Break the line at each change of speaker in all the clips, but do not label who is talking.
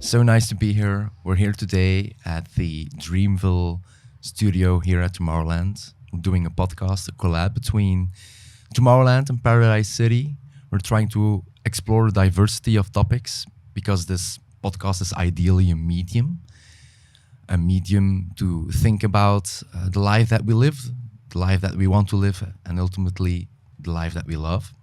So nice to be here. We're here today at the Dreamville studio here at Tomorrowland. We're doing a podcast, a collab between Tomorrowland and Paradise City. We're trying to explore a diversity of topics because this podcast is ideally a medium to think about the life that we live, the life that we want to live, and ultimately the life that we love.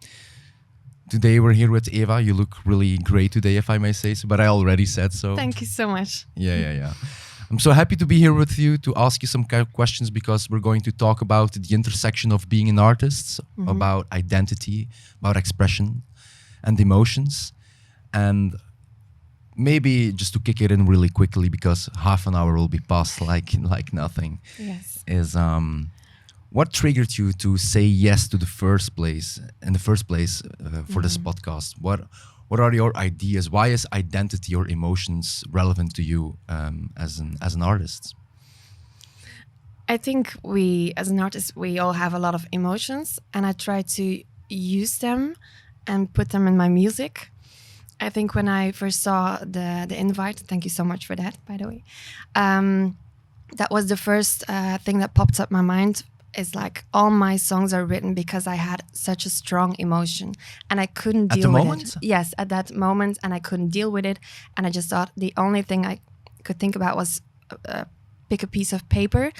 Today we're here with Eva. You look really great today, if I may say so, but I already said so.
Thank you so much.
Yeah. I'm so happy to be here with you to ask you some kind of questions because we're going to talk about the intersection of being an artist, about identity, about expression and emotions. And maybe just to kick it in really quickly because half an hour will be passed like nothing.
Yes.
Is what triggered you to say yes to the first place for this podcast? What are your ideas? Why is identity or emotions relevant to you as an artist?
I think we, as an artist, we all have a lot of emotions, and I try to use them and put them in my music. I think when I first saw the invite, thank you so much for that, by the way. That was the first thing that popped up my mind. Is like all my songs are written because I had such a strong emotion and I couldn't deal with it. Yes, at that moment, and I couldn't deal with it. And I just thought the only thing I could think about was pick a piece of paper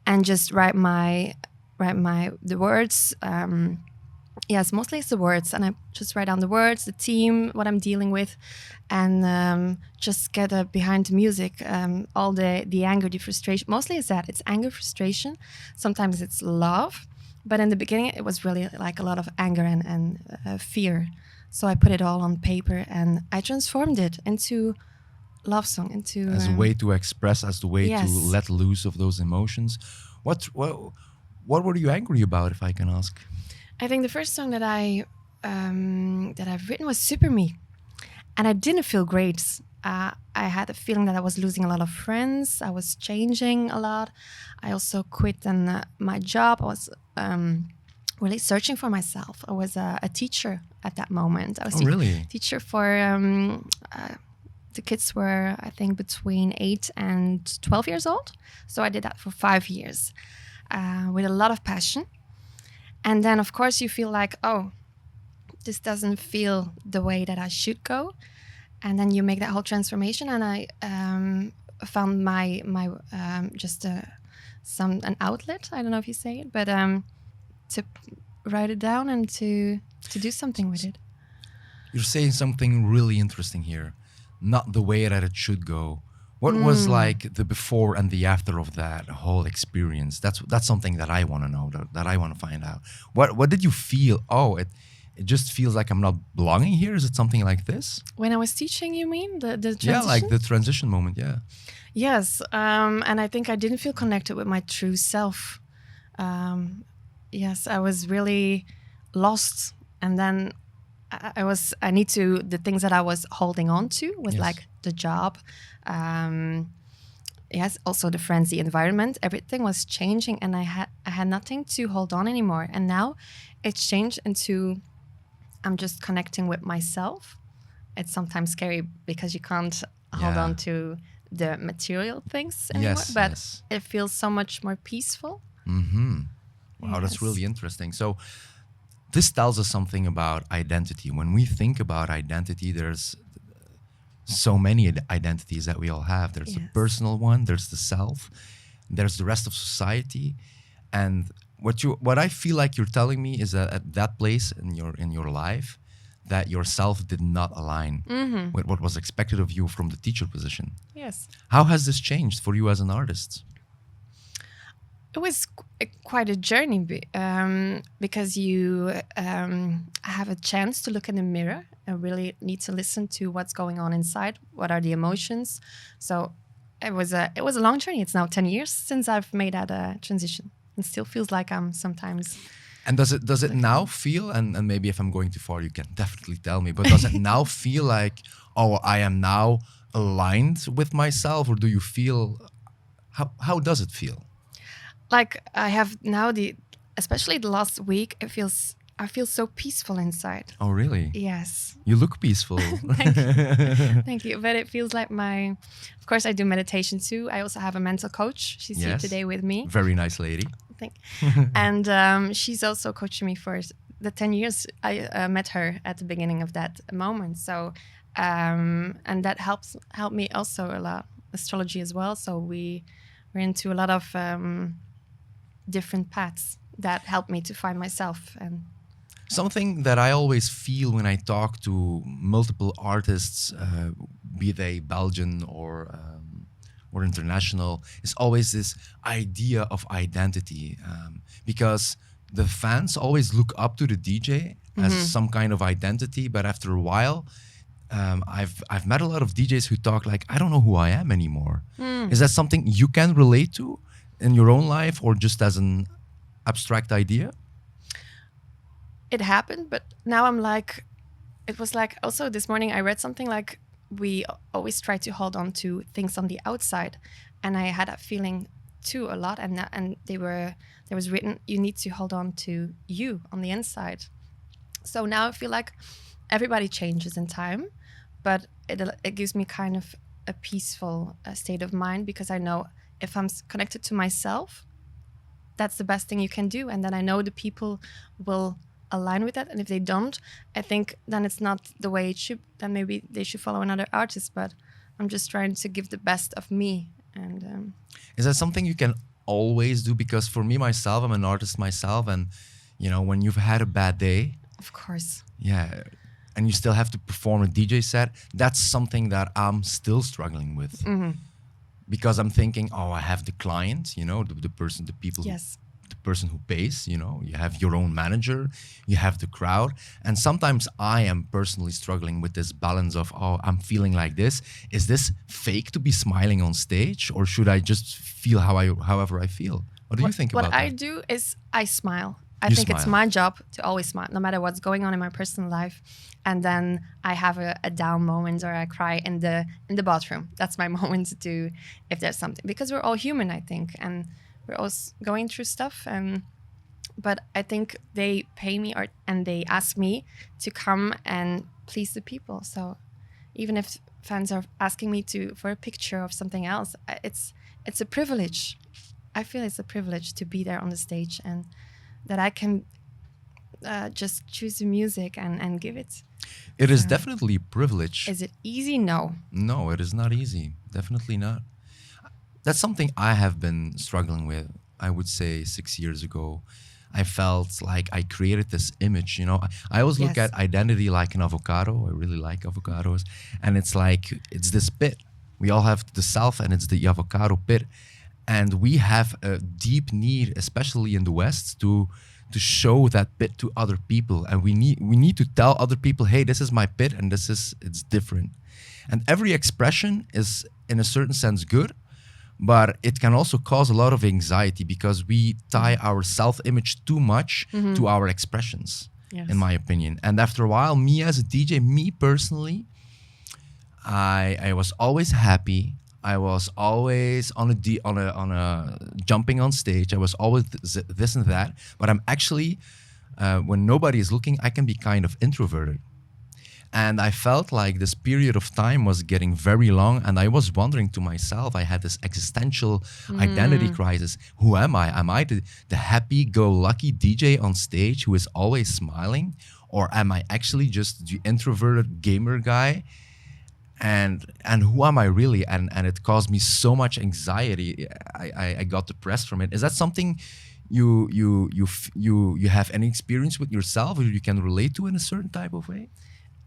and just write the words. Yes, mostly it's the words, and I just write down the words, the theme, what I'm dealing with, and just get behind the music. All the anger, the frustration. Mostly it's that. It's anger, frustration. Sometimes it's love, but in the beginning it was really like a lot of anger and fear. So I put it all on paper and I transformed it into love song, into
as a way to express, as the way
yes.
to let loose of those emotions. What were you angry about, if I can ask?
I think the first song that I've written was Super Me, and I didn't feel great. I had a feeling that I was losing a lot of friends. I was changing a lot. I also quit my job. I was really searching for myself. I was a teacher at that moment. I was teacher for the kids were, I think, between 8 and 12 years old. So I did that for 5 years with a lot of passion. And then, of course, you feel like, oh, this doesn't feel the way that I should go. And then you make that whole transformation. And I found my just an outlet. I don't know if you say it, but to write it down and to do something with it.
You're saying something really interesting here. Not the way that it should go. What was like the before and the after of that whole experience? That's something that I want to know, that I want to find out. What did you feel? Oh, it just feels like I'm not belonging here. Is it something like this?
When I was teaching, you mean the transition?
Yeah, like the transition moment. Yeah.
Yes, and I think I didn't feel connected with my true self. Yes, I was really lost, and then the things that I was holding on to was like the job. Yes, also the friends, the environment, everything was changing, and I had nothing to hold on anymore. And now it's changed into I'm just connecting with myself. It's sometimes scary because you can't hold on to the material things anymore, but it feels so much more peaceful.
Wow, that's really interesting. So this tells us something about identity. When we think about identity, there's so many identities that we all have. There's the personal one, there's the self, there's the rest of society. And what I feel like you're telling me is that at that place in your life, that your self did not align with what was expected of you from the teacher position.
Yes.
How has this changed for you as an artist?
It was quite a journey because you have a chance to look in the mirror and really need to listen to what's going on inside. What are the emotions? So it was a long journey. It's now 10 years since I've made that transition. It still feels like I'm sometimes.
And does it now feel, and maybe if I'm going too far, you can definitely tell me, but does it now feel like, oh, I am now aligned with myself, or do you feel, how does it feel?
Like I have now especially the last week, it feels I feel so peaceful inside.
Oh, really?
Yes.
You look peaceful.
Thank you. Thank you. But it feels like of course, I do meditation too. I also have a mental coach. She's here
Yes.
today with me.
Very nice lady.
And she's also coaching me for the 10 years. I met her at the beginning of that moment. So, and that helped me also a lot. Astrology as well. So we're into a lot of different paths that helped me to find myself. And
something that I always feel when I talk to multiple artists, be they Belgian or international, is always this idea of identity, because the fans always look up to the DJ as some kind of identity, but after a while, I've met a lot of DJs who talk like, I don't know who I am anymore. Is that something you can relate to in your own life, or just as an abstract idea?
It happened, but now I'm like, it was like also this morning I read something like we always try to hold on to things on the outside, and I had that feeling too a lot. And there was written, you need to hold on to you on the inside. So now I feel like everybody changes in time, but it gives me kind of a peaceful state of mind, because I know if I'm connected to myself, that's the best thing you can do. And then I know the people will align with that. And if they don't, I think then it's not the way it should. Then maybe they should follow another artist. But I'm just trying to give the best of me. And
is that something you can always do? Because for me, myself, I'm an artist myself. And, you know, when you've had a bad day.
Of course.
Yeah. And you still have to perform a DJ set. That's something that I'm still struggling with.
Mm-hmm.
Because I'm thinking, oh, I have the client, you know, the person, the people,
yes.
The person who pays, you know, you have your own manager, you have the crowd. And sometimes I am personally struggling with this balance of, oh, I'm feeling like this. Is this fake to be smiling on stage, or should I just feel however I feel? What do you think about that?
What I do is I smile. I think it's my job to always smile, no matter what's going on in my personal life. And then I have a down moment, or I cry in the bathroom. That's my moment to do if there's something, because we're all human, I think, and we're all going through stuff. But I think they pay me and they ask me to come and please the people. So even if fans are asking me for a picture of something else, it's a privilege. I feel it's a privilege to be there on the stage, and that I can just choose the music and give it.
It is definitely a privilege.
Is it easy? No.
No, it is not easy. Definitely not. That's something I have been struggling with. I would say 6 years ago, I felt like I created this image. You know, I always look at identity like an avocado. I really like avocados. And it's like, it's this pit. We all have the self, and it's the avocado pit. And we have a deep need, especially in the West, to show that pit to other people. And we need to tell other people, hey, this is my pit, and it's different. And every expression is, in a certain sense, good, but it can also cause a lot of anxiety, because we tie our self-image too much to our expressions, in my opinion. And after a while, me as a DJ, me personally, I was always happy. I was always on a jumping on stage. I was always this and that. But I'm actually, when nobody is looking, I can be kind of introverted. And I felt like this period of time was getting very long, and I was wondering to myself, I had this existential identity crisis. Who am I? Am I the happy-go-lucky DJ on stage who is always smiling? Or am I actually just the introverted gamer guy? And who am I really? And it caused me so much anxiety. I got depressed from it. Is that something you have any experience with yourself, or you can relate to in a certain type of way?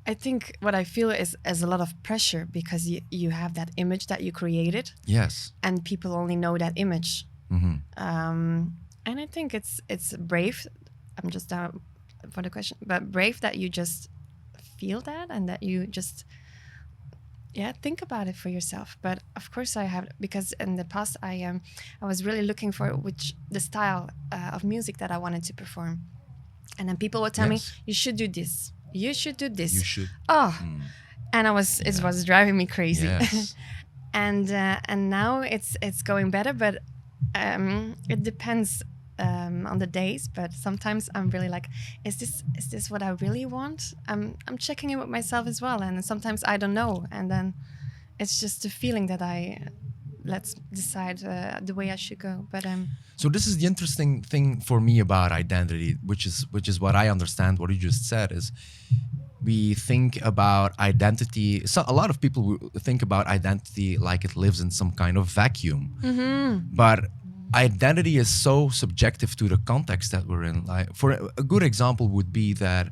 I think what I feel is a lot of pressure, because you have that image that you created.
Yes.
And people only know that image. And I think it's brave. I'm just down for the question, but brave that you just feel that, and that you just think about it for yourself. But of course I have, because in the past I was really looking for the style of music that I wanted to perform, and then people would tell me, you should do this, you should do this,
you should.
And it was driving me crazy.
Yes.
And now it's going better, but it depends on the days, but sometimes I'm really like, is this what I really want? I'm checking in with myself as well, and sometimes I don't know, and then it's just a feeling that let's decide the way I should go. But
So this is the interesting thing for me about identity, which is what I understand. What you just said is, we think about identity. So a lot of people think about identity like it lives in some kind of vacuum, but identity is so subjective to the context that we're in. Like, for a good example would be that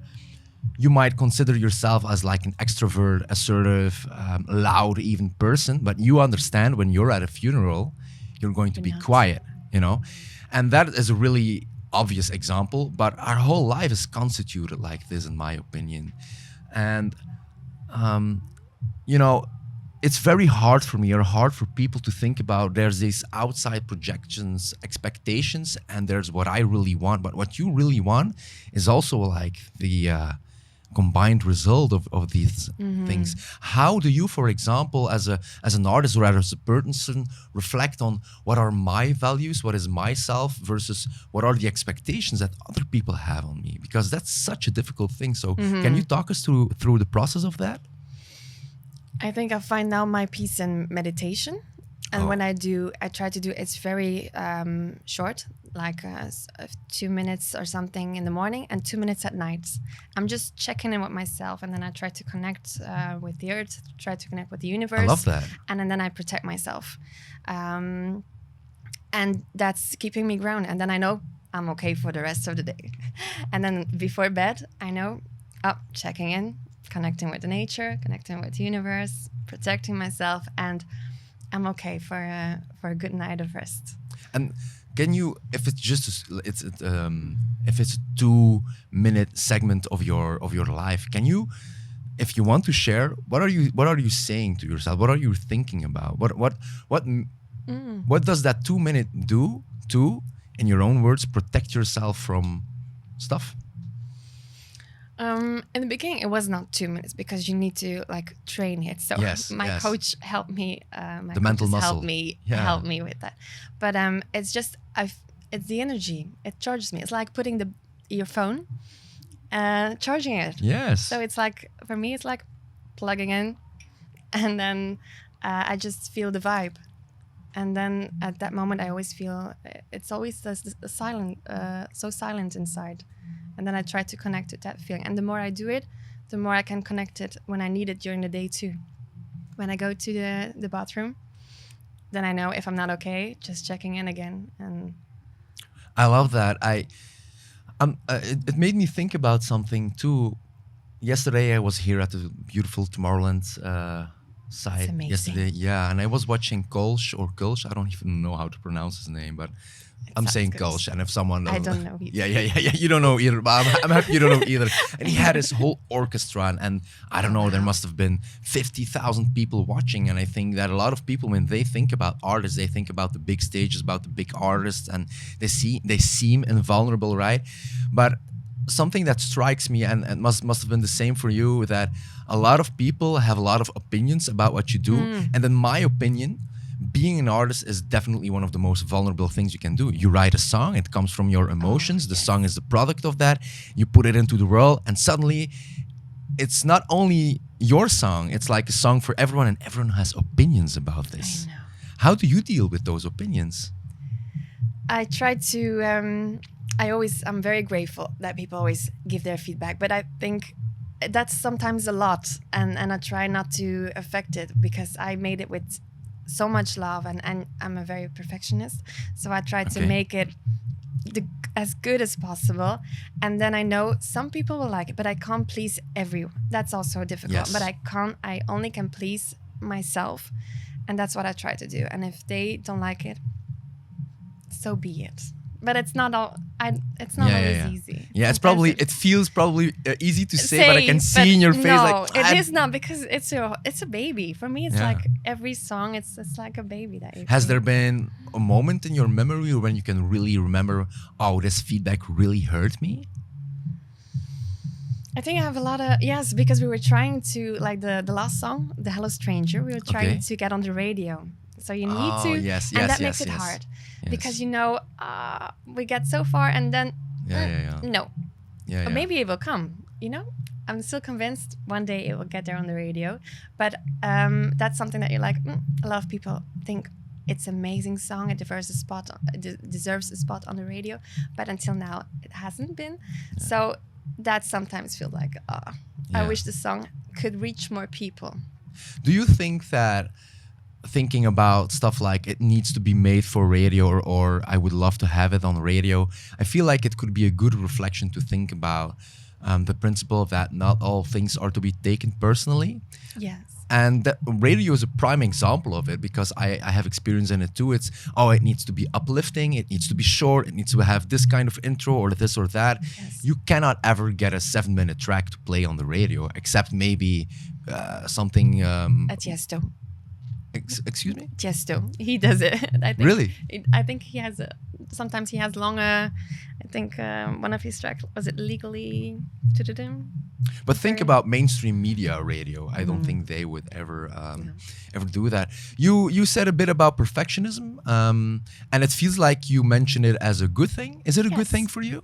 you might consider yourself as like an extrovert, assertive, loud even person, but you understand when you're at a funeral, you're going to be quiet, you know? And that is a really obvious example, but our whole life is constituted like this, in my opinion. And, you know, it's very hard for me, or hard for people to think about. There's these outside projections, expectations, and there's what I really want. But what you really want is also like the combined result of these things. How do you, for example, as an artist or as a person, reflect on what are my values, what is myself, versus what are the expectations that other people have on me? Because that's such a difficult thing. So can you talk us through the process of that?
I think I find now my peace in meditation. And when I try to do, it's very short, like 2 minutes or something in the morning and 2 minutes at night. I'm just checking in with myself, and then I try to connect with the earth, try to connect with the universe.
I love that.
And then I protect myself. And that's keeping me grounded. And then I know I'm okay for the rest of the day. And then before bed, I know, checking in, connecting with the nature, connecting with the universe, protecting myself, and I'm okay for a good night of rest.
And can you, if it's just if it's a 2-minute segment of your life, can you, if you want to share, what are you saying to yourself? What are you thinking about? What does that 2 minute do to, in your own words, protect yourself from stuff?
In the beginning, it was not 2 minutes because you need to like train it. So my coach helped me.
The mental muscle
helped me with that. But it's just it's the energy. It charges me. It's like putting your phone, charging it.
Yes.
So it's like, for me, it's like plugging in, and then I just feel the vibe. And then at that moment, I always feel it's always the silent, so silent inside. And then I try to connect to that feeling. And the more I do it, the more I can connect it when I need it during the day too. When I go to the bathroom, then I know if I'm not okay, just checking in again. And
I love that. It made me think about something too. Yesterday, I was here at the beautiful Tomorrowland site. Yesterday, and I was watching Kolsch. I don't even know how to pronounce his name, but I'm saying Kolsch, and if someone...
I don't know either.
Yeah, you don't know either, but I'm happy you don't know either. And he had his whole orchestra, and I don't know, there must have been 50,000 people watching, and I think that a lot of people, when they think about artists, they think about the big stages, about the big artists, and they seem invulnerable, right? But something that strikes me, and it must have been the same for you, that a lot of people have a lot of opinions about what you do, and in my opinion, being an artist is definitely one of the most vulnerable things you can do. You write a song, it comes from your emotions, the song is the product of that, you put it into the world, and suddenly it's not only your song, it's like a song for everyone, and everyone has opinions about this.
I know.
How do you deal with those opinions?
I try to, I'm very grateful that people always give their feedback, but I think that's sometimes a lot, and I try not to affect it, because I made it with so much love, and I'm a very perfectionist, so I try to make it as good as possible, and then I know some people will like it, but I can't please everyone. That's also difficult. But I only can please myself, and that's what I try to do. And if they don't like it, so be it. But it's not always easy.
Yeah, it feels probably easy to say, but I can see in your face
it is not, because it's a baby. For me, it's like every song, it's like a baby that you
Has there been a moment in your memory when you can really remember, this feedback really hurt me?
I think I have a lot of, because we were trying to, like the last song, the Hello Stranger, we were trying to get on the radio. So you need to, and that makes it hard. because we get so far and then no.
Yeah,
Or maybe it will come, I'm still convinced one day it will get there on the radio, but that's something that you're like, a lot of people think it's an amazing song, it deserves a spot on the radio, but until now it hasn't been. So that sometimes feels like, I wish the song could reach more people.
Do you think that thinking about stuff like it needs to be made for radio or I would love to have it on radio, I feel like it could be a good reflection to think about the principle that not all things are to be taken personally.
Yes.
And radio is a prime example of it because I have experience in it too. It's, it needs to be uplifting, it needs to be short, it needs to have this kind of intro or this or that.
Yes.
You cannot ever get a 7-minute track to play on the radio, except maybe something...
At Tiesto.
Excuse me?
Tiesto. He does it. I think,
really?
I think he has... sometimes he has longer... I think one of his tracks, was it Legally...
But think about mainstream media radio. I don't think they would ever do that. You said a bit about perfectionism, and it feels like you mentioned it as a good thing. Is it a good thing for you?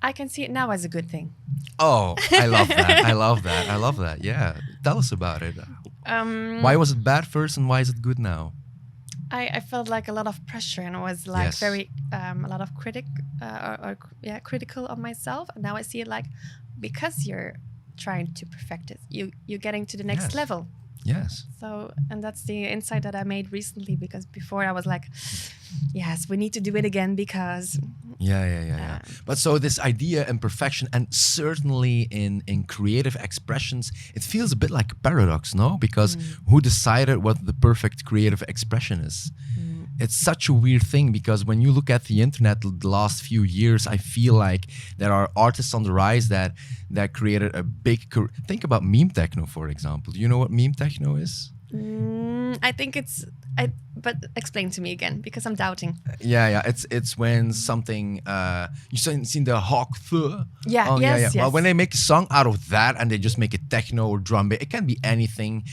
I can see it now as a good thing.
Oh, I love that. I love that. Yeah. Tell us about it. Why was it bad first and why is it good now?
I felt like a lot of pressure and I was like very a lot of critical of myself. And now I see it like, because you're trying to perfect it, you're getting to the next level.
Yes.
So, and that's the insight that I made recently, because before I was like, yes, we need to do it again because...
Yeah. But so this idea in perfection, and certainly in creative expressions, it feels a bit like a paradox, no? Because who decided what the perfect creative expression is? It's such a weird thing, because when you look at the internet the last few years, I feel like there are artists on the rise that created a big... Think about meme techno, for example. Do you know what meme techno is?
I think it's... but explain to me again, because I'm doubting.
Yeah. It's when something... you seen the hawk...
Yes.
Well, when they make a song out of that and they just make it techno or drum beat, it can be anything,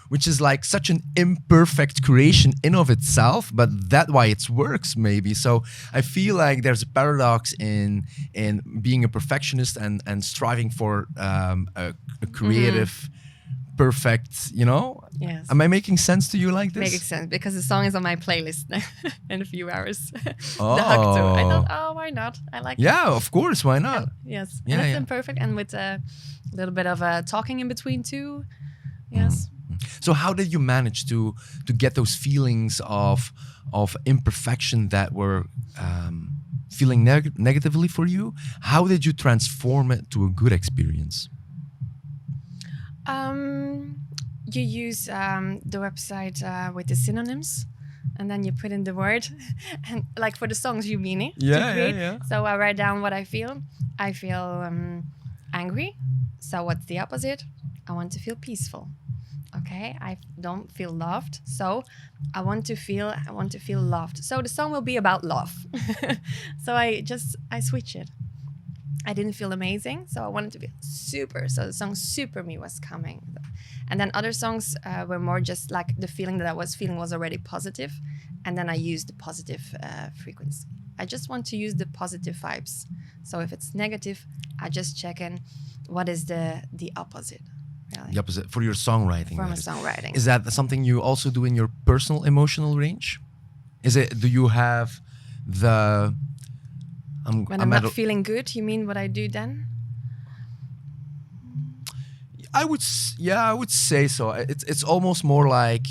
which is like such an imperfect creation in of itself, but that's why it works maybe. So I feel like there's a paradox in being a perfectionist and striving for a creative... perfect,
Yes.
Am I making sense to you like this?
Makes sense, because the song is on my playlist in a few hours.
Oh.
The Hug too. I thought, why not? I like it.
Yeah, of course, why not?
Yes. And it's imperfect, and with a little bit of talking in between too. Yes.
So how did you manage to get those feelings of imperfection that were feeling negatively for you? How did you transform it to a good experience?
You use the website with the synonyms, and then you put in the word, and like for the songs you mean it to create.
Yeah.
So I write down what I feel. I feel angry. So what's the opposite? I want to feel peaceful. Okay, I don't feel loved, so I want to feel loved. So the song will be about love. So I switch it. I didn't feel amazing, so I wanted to be super. So the song Super Me was coming. And then other songs were more just like the feeling that I was feeling was already positive. And then I used the positive frequency. I just want to use the positive vibes. So if it's negative, I just check in what is the opposite. Really.
The opposite for your songwriting.
For my songwriting.
Is that something you also do in your personal emotional range? Do you have the...
when I'm not feeling good, you mean what I do then?
I would say so. It's almost more like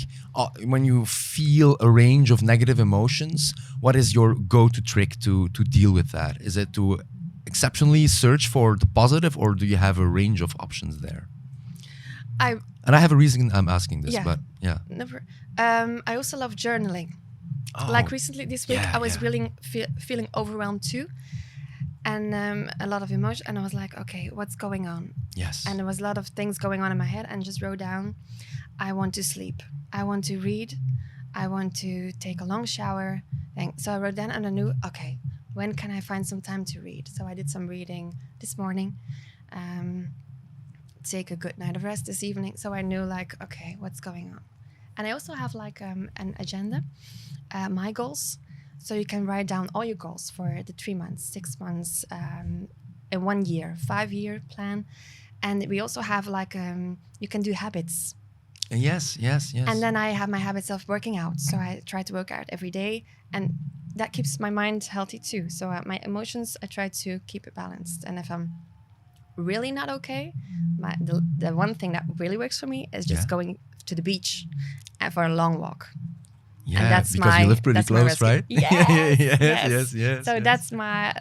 when you feel a range of negative emotions, what is your go-to trick to deal with that? Is it to exceptionally search for the positive, or do you have a range of options there? And I have a reason I'm asking this, but yeah.
Never. I also love journaling. Like recently this week, I was really feeling overwhelmed too. And a lot of emotion. And I was like, okay, what's going on?
Yes.
And there was a lot of things going on in my head, and just wrote down, I want to sleep. I want to read. I want to take a long shower. So I wrote down, and I knew, okay, when can I find some time to read? So I did some reading this morning. Take a good night of rest this evening. So I knew like, okay, what's going on? And I also have like an agenda, my goals. So you can write down all your goals for the 3 months, 6 months, a 1 year, 5-year plan. And we also have like, you can do habits.
Yes.
And then I have my habits of working out. So I try to work out every day, and that keeps my mind healthy too. So my emotions, I try to keep it balanced. And if I'm really not okay, the one thing that really works for me is just going to the beach and for a long walk.
Yeah,
and that's
because you live pretty close, right?
Yes. So
yes.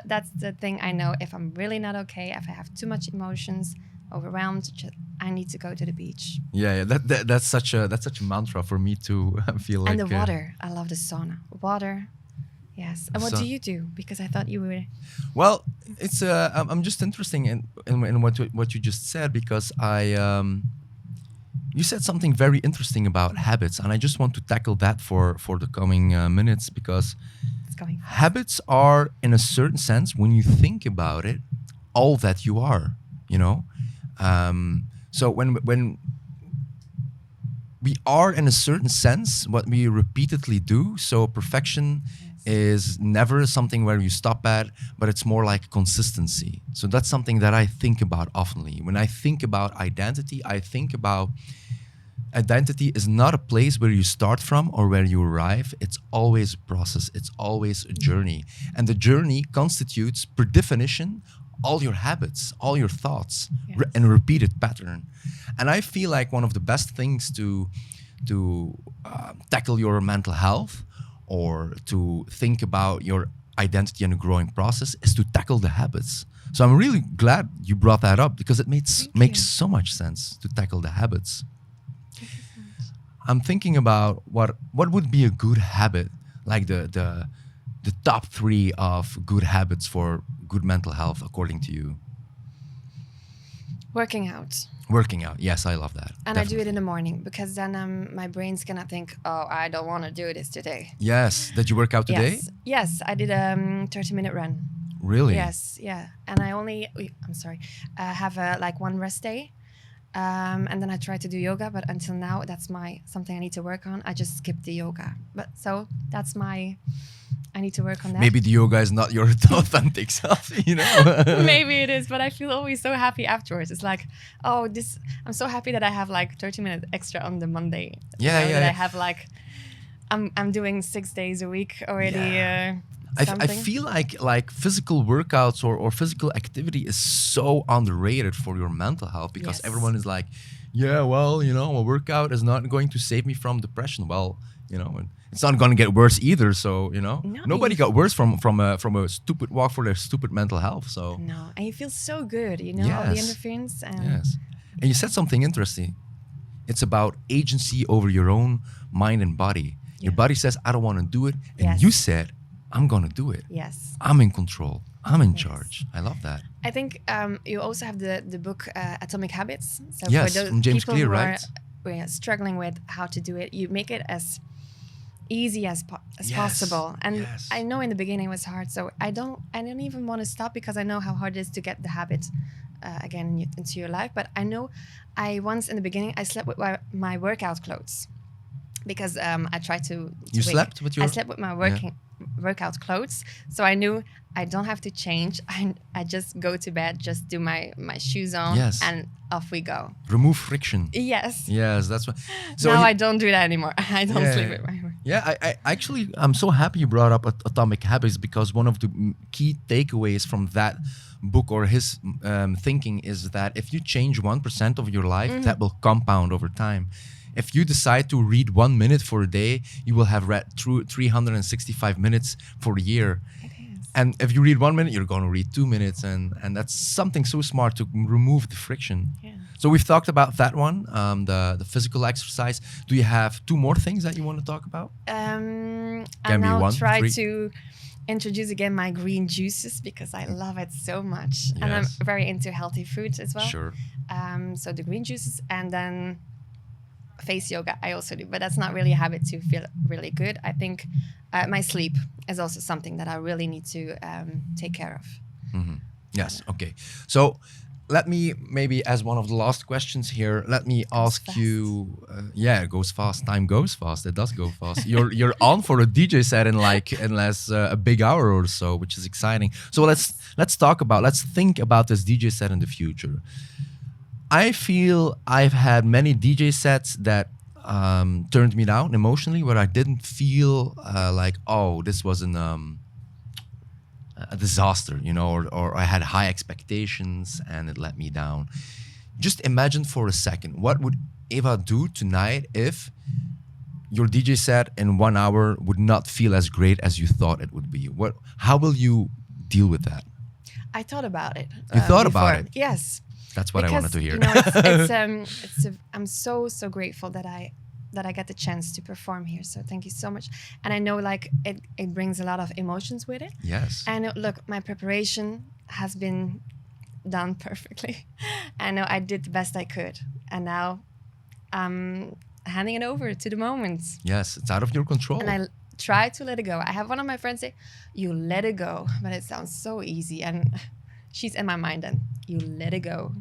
that's the thing I know. If I'm really not okay, if I have too much emotions, overwhelmed, I need to go to the beach.
Yeah. That's such a mantra for me too. I feel like.
And the water. I love the sauna. Water. Yes. And what do you do? Because I thought you were.
Well, it's I'm just interesting in what you just said, because you said something very interesting about habits, and I just want to tackle that for the coming minutes, because
It's going.
habits are, in a certain sense, when you think about it, all that you are. You know, so when we are, in a certain sense, what we repeatedly do. So perfection is never something where you stop at, but it's more like consistency. So that's something that I think about oftenly. When I think about identity, I think about identity is not a place where you start from or where you arrive. It's always a process. It's always a journey. And the journey constitutes, per definition, all your habits, all your thoughts, and a repeated pattern. And I feel like one of the best things to tackle your mental health, or to think about your identity and a growing process, is to tackle the habits. So I'm really glad you brought that up, because it makes so much sense to tackle the habits. I'm thinking about what would be a good habit, like the top 3 of good habits for good mental health, according to you.
Working out.
Working out, yes, I love that.
And
definitely.
I do it in the morning, because then my brain's gonna think, oh, I don't want to do this today.
Yes, did you work out today?
Yes, I did a 30-minute run.
Really?
Yes, yeah. And I only, have like 1 rest day. And then I try to do yoga, but until now, that's something I need to work on. I just skipped the yoga. But so that's I need to work on that.
Maybe the yoga is not your authentic self, you know?
Maybe it is, but I feel always so happy afterwards. It's like, I'm so happy that I have like 30 minutes extra on the Monday. That I have like, I'm doing 6 days a week already.
Yeah. I feel like physical workouts or physical activity is so underrated for your mental health, because everyone is like, yeah, well, a workout is not going to save me from depression. Well, it's not going to get worse either. So, nobody got worse from a stupid walk for their stupid mental health. So
no, and you feel so good, all the endorphins.
Yes. And you said something interesting. It's about agency over your own mind and body. Your body says, I don't want to do it. And you said, I'm going to do it.
Yes.
I'm in control. I'm in charge. I love that.
I think you also have the book Atomic Habits. So
yes,
for those
from James
people
Clear,
who
right?
are struggling with how to do it, you make it as easy as possible. And I know in the beginning it was hard, so I don't even want to stop, because I know how hard it is to get the habit again into your life. But I know once in the beginning I slept with my workout clothes, because I tried to
slept with your...
I slept with my workout clothes, so I knew I don't have to change. I just go to bed, just do my shoes on, and off we go.
Remove friction.
Yes,
that's what. So
now I don't do that anymore. I don't sleep with my work.
Yeah, I actually, I'm so happy you brought up Atomic Habits, because one of the key takeaways from that book, or his thinking, is that if you change 1% of your life, that will compound over time. If you decide to read 1 minute for a day, you will have read through 365 minutes for a year.
It is.
And if you read 1 minute, you're going to read 2 minutes. And that's something so smart to remove the friction.
Yeah.
So we've talked about that one, the physical exercise. Do you have 2 more things that you want to talk about?
I now try to introduce again my green juices, because I love it so much. Yes. And I'm very into healthy foods as well.
Sure.
So the green juices, and then face yoga I also do, but that's not really a habit to feel really good. I think my sleep is also something that I really need to take care of.
Mm-hmm. Yes. Okay. So let me maybe, as one of the last questions here, let me ask
fast.
you. Yeah, it goes fast. Time goes fast. It does go fast. You're on for a DJ set in like in less a big hour or so, which is exciting. So let's think about this DJ set in the future. I feel I've had many DJ sets that turned me down emotionally, where I didn't feel like, oh, this was a disaster, or I had high expectations and it let me down. Just imagine for a second, what would Eva do tonight if your DJ set in 1 hour would not feel as great as you thought it would be? How will you deal with that?
I thought about it.
You thought
before.
about it?
Yes.
That's what I wanted to hear.
I'm so grateful that I get the chance to perform here. So thank you so much. And I know like it brings a lot of emotions with it.
Yes.
And look, my preparation has been done perfectly. I know I did the best I could. And now I'm handing it over to the moment.
Yes, it's out of your control.
And I try to let it go. I have one of my friends say, you let it go. But it sounds so easy. And she's in my mind and you let it go.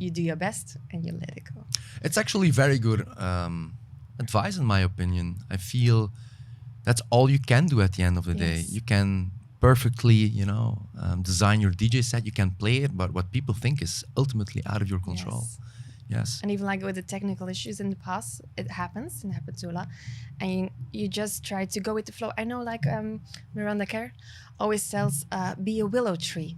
You do your best and you let it go.
It's actually very good advice, in my opinion. I feel that's all you can do at the end of the day. You can perfectly, design your DJ set. You can play it, but what people think is ultimately out of your control. Yes.
And even like with the technical issues in the past, it happened to a lot. And you just try to go with the flow. I know like Miranda Kerr always tells, be a willow tree.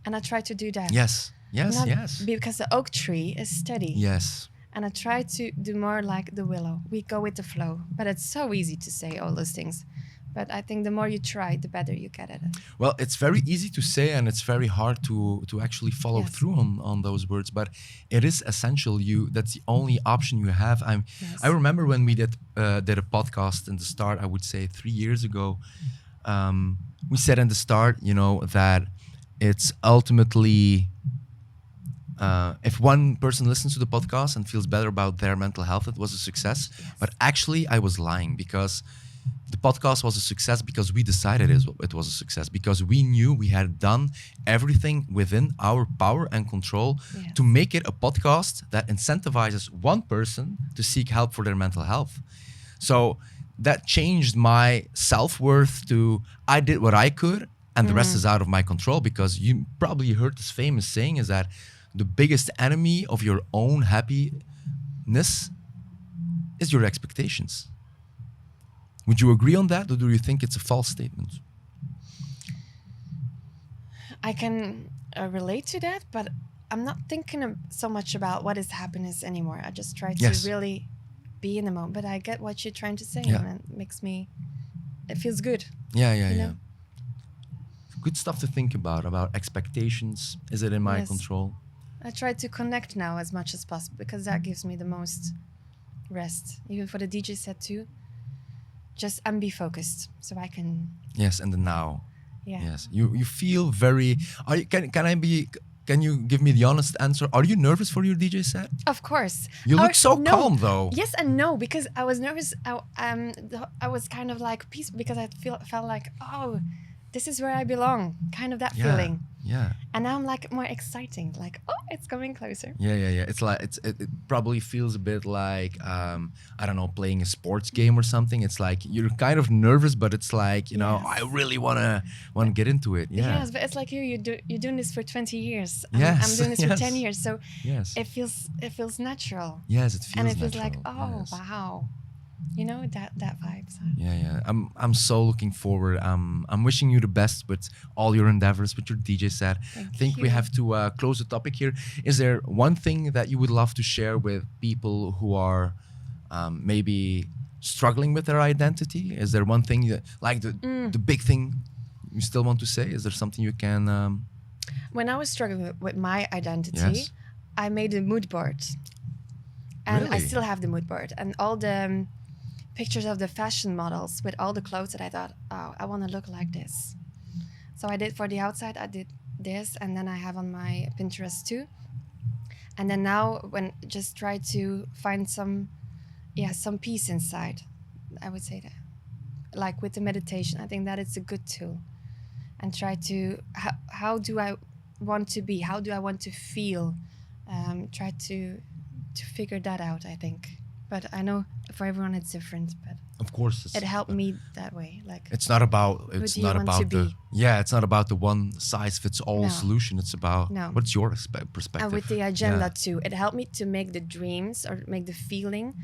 And I try to do that.
Yes. Yes.
Because the oak tree is steady.
Yes.
And I try to do more like the willow. We go with the flow. But it's so easy to say all those things. But I think the more you try, the better you get at it.
Well, it's very easy to say, and it's very hard to actually follow through on those words. But it is essential. That's the only option you have. I remember when we did a podcast in the start, I would say 3 years ago, we said in the start, that it's ultimately... if one person listens to the podcast and feels better about their mental health, it was a success. Yes. But actually, I was lying, because the podcast was a success because we decided it was a success, because we knew we had done everything within our power and control to make it a podcast that incentivizes one person to seek help for their mental health. So that changed my self-worth to I did what I could and the rest is out of my control, because you probably heard this famous saying is that the biggest enemy of your own happiness is your expectations. Would you agree on that, or do you think it's a false statement?
I can relate to that, but I'm not thinking so much about what is happiness anymore. I just try to really be in the moment. But I get what you're trying to say, and it feels good.
Yeah. Good stuff to think about expectations. Is it in my control?
I try to connect now as much as possible, because that gives me the most rest. Even for the DJ set too. Just be focused, so I can.
Yes, and the now.
Yeah.
Yes, you feel very. Can you give me the honest answer? Are you nervous for your DJ set?
Of course.
You look so calm though.
Yes and no, because I was nervous. I was kind of like peaceful, because I felt like, oh, this is where I belong. Kind of that feeling.
Yeah.
And now I'm like more exciting, like, oh, it's coming closer.
Yeah. It's like it probably feels a bit like I don't know, playing a sports game or something. It's like you're kind of nervous, but it's like, I really wanna get into it. Yeah.
Yes, but it's like you're doing this for 20 years.
Yes.
I'm doing this for 10 years, so it feels natural.
Yes, it feels natural.
And it feels like, oh wow. That vibe. So.
Yeah. I'm so looking forward. I'm wishing you the best with all your endeavors, with your DJ set. I think we have to close the topic here. Is there one thing that you would love to share with people who are maybe struggling with their identity? Is there one thing that, like the big thing you still want to say? Is there something you can...
When I was struggling with my identity, I made a mood board. And
Really?
I still have the mood board. And all the pictures of the fashion models with all the clothes that I thought, oh, I want to look like this. So I did for the outside, I did this, and then I have on my Pinterest too. And then now, when just try to find some peace inside, I would say that. Like with the meditation, I think that it's a good tool. And try to, how do I want to be? How do I want to feel? Try to figure that out, I think. But I know for everyone it's different, but
Of course,
it helped me that way. Like,
it's not about
do you want to be?
it's not about the one size fits all
No.
solution. It's about
No.
what's your perspective.
And with the agenda
Yeah.
too, it helped me to make the dreams or make the feeling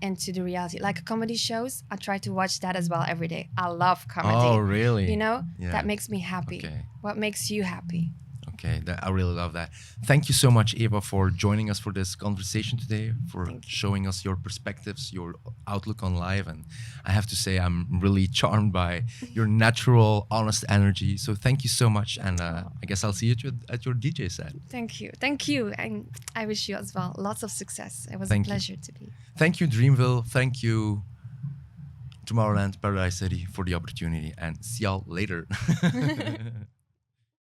into the reality. Like comedy shows, I try to watch that as well every day. I love comedy.
Oh, really?
You know,
Yeah.
that makes me happy.
Okay.
What makes you happy?
Okay, I really love that. Thank you so much, Eva, for joining us for this conversation today, for showing us your perspectives, your outlook on life. And I have to say, I'm really charmed by your natural, honest energy. So thank you so much. And I guess I'll see you at your DJ set.
Thank you. Thank you. And I wish you as well lots of success. It was a pleasure to be.
Thank you, Dreamville. Thank you, Tomorrowland, Paradise City, for the opportunity. And see y'all later.